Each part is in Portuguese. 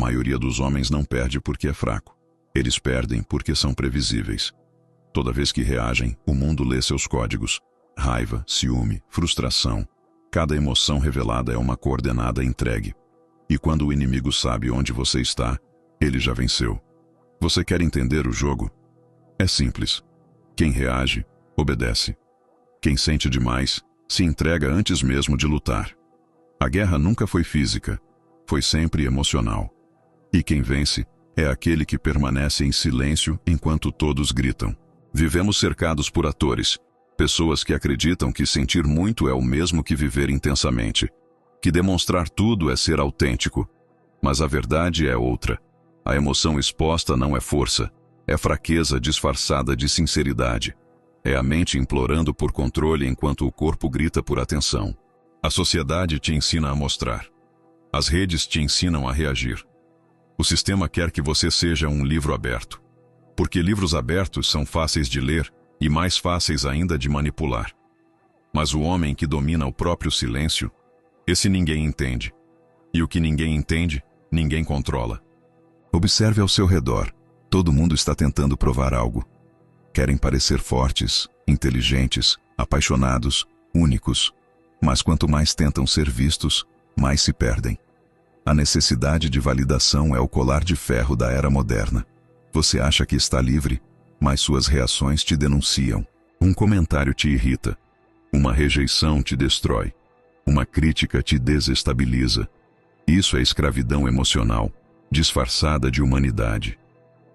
maioria dos homens não perde porque é fraco. Eles perdem porque são previsíveis. Toda vez que reagem, o mundo lê seus códigos. Raiva, ciúme, frustração. Cada emoção revelada é uma coordenada entregue. E quando o inimigo sabe onde você está, ele já venceu. Você quer entender o jogo? É simples. Quem reage, obedece. Quem sente demais, se entrega antes mesmo de lutar. A guerra nunca foi física, foi sempre emocional. E quem vence é aquele que permanece em silêncio enquanto todos gritam. Vivemos cercados por atores, pessoas que acreditam que sentir muito é o mesmo que viver intensamente, que demonstrar tudo é ser autêntico. Mas a verdade é outra. A emoção exposta não é força, é fraqueza disfarçada de sinceridade. É a mente implorando por controle enquanto o corpo grita por atenção. A sociedade te ensina a mostrar. As redes te ensinam a reagir. O sistema quer que você seja um livro aberto. Porque livros abertos são fáceis de ler e mais fáceis ainda de manipular. Mas o homem que domina o próprio silêncio, esse ninguém entende. E o que ninguém entende, ninguém controla. Observe ao seu redor. Todo mundo está tentando provar algo. Querem parecer fortes, inteligentes, apaixonados, únicos. Mas quanto mais tentam ser vistos, mais se perdem. A necessidade de validação é o colar de ferro da era moderna. Você acha que está livre, mas suas reações te denunciam. Um comentário te irrita. Uma rejeição te destrói. Uma crítica te desestabiliza. Isso é escravidão emocional, disfarçada de humanidade.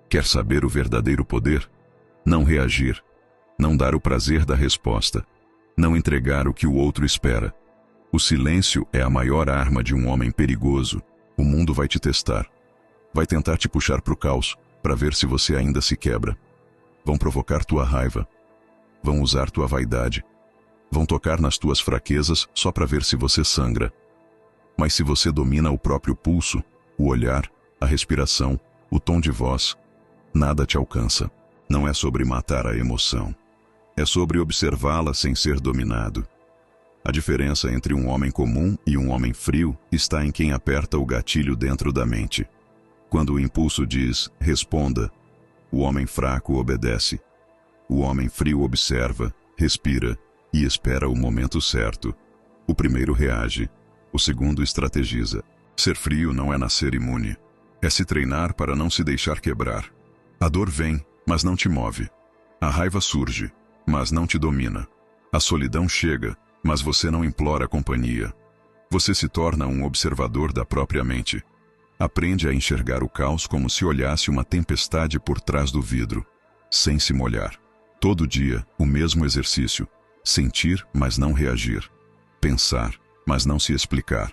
Quer saber o verdadeiro poder? Não reagir. Não dar o prazer da resposta. Não entregar o que o outro espera. O silêncio é a maior arma de um homem perigoso. O mundo vai te testar. Vai tentar te puxar para o caos, para ver se você ainda se quebra. Vão provocar tua raiva. Vão usar tua vaidade. Vão tocar nas tuas fraquezas só para ver se você sangra. Mas se você domina o próprio pulso, o olhar, a respiração, o tom de voz, nada te alcança. Não é sobre matar a emoção. É sobre observá-la sem ser dominado. A diferença entre um homem comum e um homem frio está em quem aperta o gatilho dentro da mente. Quando o impulso diz, responda, o homem fraco obedece. O homem frio observa, respira e espera o momento certo. O primeiro reage, o segundo estrategiza. Ser frio não é nascer imune. É se treinar para não se deixar quebrar. A dor vem, mas não te move. A raiva surge, mas não te domina. A solidão chega, mas você não implora companhia. Você se torna um observador da própria mente. Aprende a enxergar o caos como se olhasse uma tempestade por trás do vidro, sem se molhar. Todo dia, o mesmo exercício. Sentir, mas não reagir. Pensar, mas não se explicar.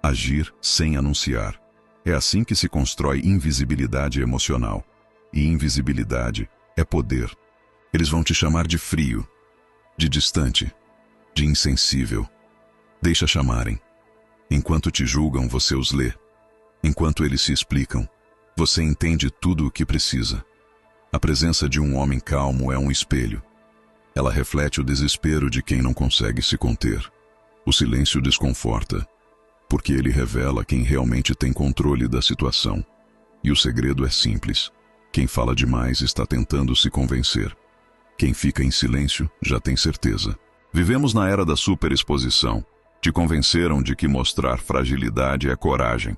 Agir sem anunciar. É assim que se constrói invisibilidade emocional. E invisibilidade é poder. Eles vão te chamar de frio, de distante, de insensível. Deixa chamarem. Enquanto te julgam, você os lê. Enquanto eles se explicam, você entende tudo o que precisa. A presença de um homem calmo é um espelho. Ela reflete o desespero de quem não consegue se conter. O silêncio desconforta, porque ele revela quem realmente tem controle da situação. E o segredo é simples. Quem fala demais está tentando se convencer. Quem fica em silêncio já tem certeza. Vivemos na era da superexposição. Te convenceram de que mostrar fragilidade é coragem.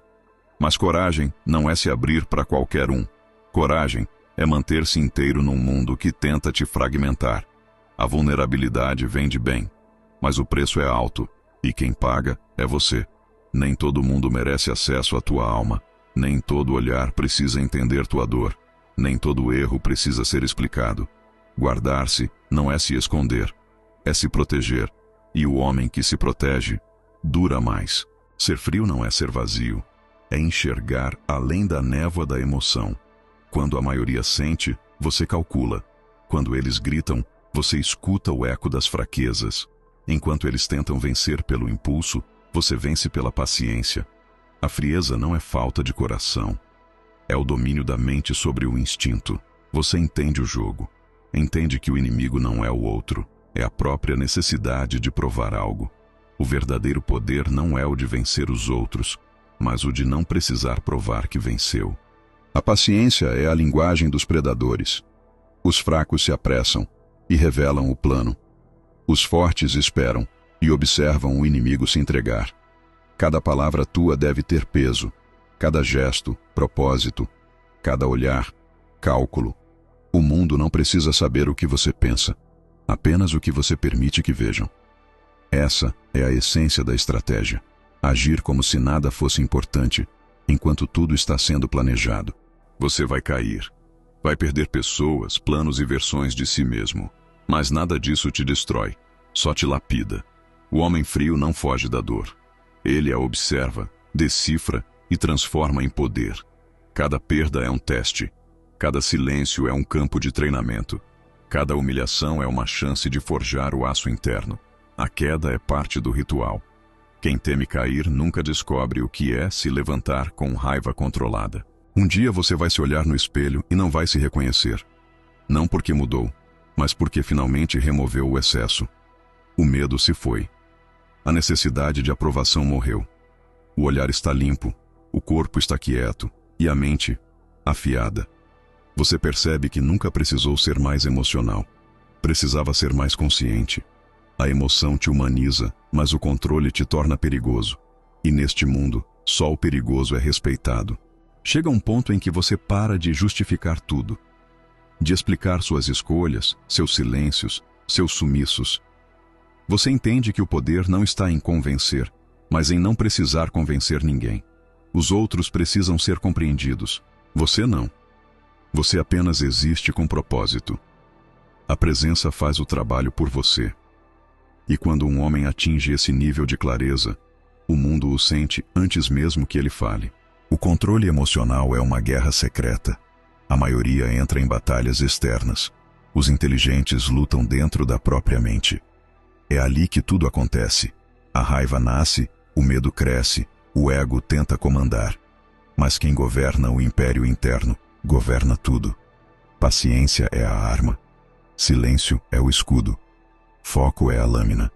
Mas coragem não é se abrir para qualquer um. Coragem é manter-se inteiro num mundo que tenta te fragmentar. A vulnerabilidade vende bem, mas o preço é alto, e quem paga é você. Nem todo mundo merece acesso à tua alma. Nem todo olhar precisa entender tua dor. Nem todo erro precisa ser explicado. Guardar-se não é se esconder, é se proteger. E o homem que se protege dura mais. Ser frio não é ser vazio, é enxergar além da névoa da emoção. Quando a maioria sente, você calcula. Quando eles gritam, você escuta o eco das fraquezas. Enquanto eles tentam vencer pelo impulso, você vence pela paciência. A frieza não é falta de coração. É o domínio da mente sobre o instinto. Você entende o jogo. Entende que o inimigo não é o outro. É a própria necessidade de provar algo. O verdadeiro poder não é o de vencer os outros. mas o de não precisar provar que venceu. A paciência é a linguagem dos predadores. Os fracos se apressam e revelam o plano. Os fortes esperam e observam o inimigo se entregar. Cada palavra tua deve ter peso, cada gesto, propósito, cada olhar, cálculo. O mundo não precisa saber o que você pensa, apenas o que você permite que vejam. Essa é a essência da estratégia. Agir como se nada fosse importante, enquanto tudo está sendo planejado. Você vai cair. Vai perder pessoas, planos e versões de si mesmo. Mas nada disso te destrói, só te lapida. O homem frio não foge da dor. Ele a observa, decifra e transforma em poder. Cada perda é um teste. Cada silêncio é um campo de treinamento. Cada humilhação é uma chance de forjar o aço interno. A queda é parte do ritual. Quem teme cair nunca descobre o que é se levantar com raiva controlada. Um dia você vai se olhar no espelho e não vai se reconhecer. Não porque mudou, mas porque finalmente removeu o excesso. O medo se foi. A necessidade de aprovação morreu. O olhar está limpo, o corpo está quieto e a mente afiada. Você percebe que nunca precisou ser mais emocional. Precisava ser mais consciente. A emoção te humaniza, mas o controle te torna perigoso. E neste mundo, só o perigoso é respeitado. Chega um ponto em que você para de justificar tudo, de explicar suas escolhas, seus silêncios, seus sumiços. Você entende que o poder não está em convencer, mas em não precisar convencer ninguém. Os outros precisam ser compreendidos. Você não. Você apenas existe com propósito. A presença faz o trabalho por você. E quando um homem atinge esse nível de clareza, o mundo o sente antes mesmo que ele fale. O controle emocional é uma guerra secreta. A maioria entra em batalhas externas. Os inteligentes lutam dentro da própria mente. É ali que tudo acontece. A raiva nasce, o medo cresce, o ego tenta comandar. Mas quem governa o império interno, governa tudo. Paciência é a arma. Silêncio é o escudo. Foco é a lâmina.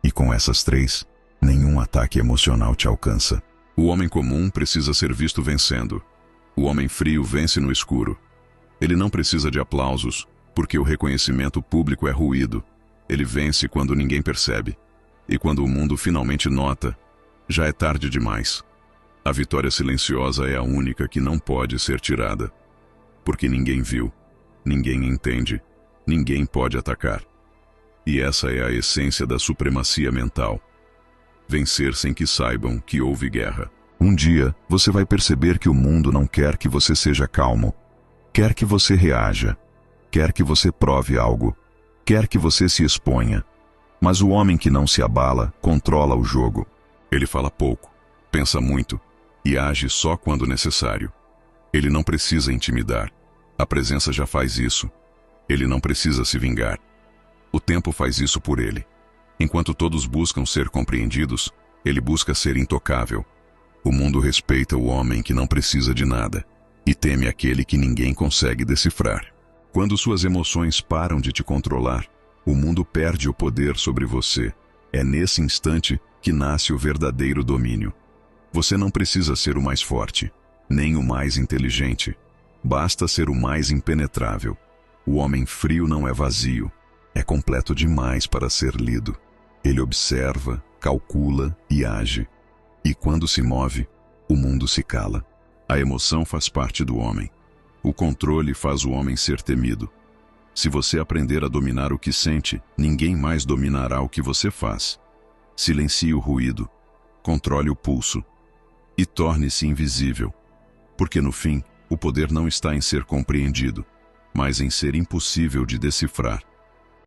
E com essas três, nenhum ataque emocional te alcança. O homem comum precisa ser visto vencendo. O homem frio vence no escuro. Ele não precisa de aplausos, porque o reconhecimento público é ruído. Ele vence quando ninguém percebe. E quando o mundo finalmente nota, já é tarde demais. A vitória silenciosa é a única que não pode ser tirada. Porque ninguém viu, ninguém entende, ninguém pode atacar. E essa é a essência da supremacia mental. Vencer sem que saibam que houve guerra. Um dia, você vai perceber que o mundo não quer que você seja calmo. Quer que você reaja. Quer que você prove algo. Quer que você se exponha. Mas o homem que não se abala, controla o jogo. Ele fala pouco, pensa muito e age só quando necessário. Ele não precisa intimidar. A presença já faz isso. Ele não precisa se vingar. O tempo faz isso por ele. Enquanto todos buscam ser compreendidos, ele busca ser intocável. O mundo respeita o homem que não precisa de nada e teme aquele que ninguém consegue decifrar. Quando suas emoções param de te controlar, o mundo perde o poder sobre você. É nesse instante que nasce o verdadeiro domínio. Você não precisa ser o mais forte, nem o mais inteligente. Basta ser o mais impenetrável. O homem frio não é vazio. É completo demais para ser lido. Ele observa, calcula e age. E quando se move, o mundo se cala. A emoção faz parte do homem. O controle faz o homem ser temido. Se você aprender a dominar o que sente, ninguém mais dominará o que você faz. Silencie o ruído, controle o pulso e torne-se invisível. Porque no fim, o poder não está em ser compreendido, mas em ser impossível de decifrar.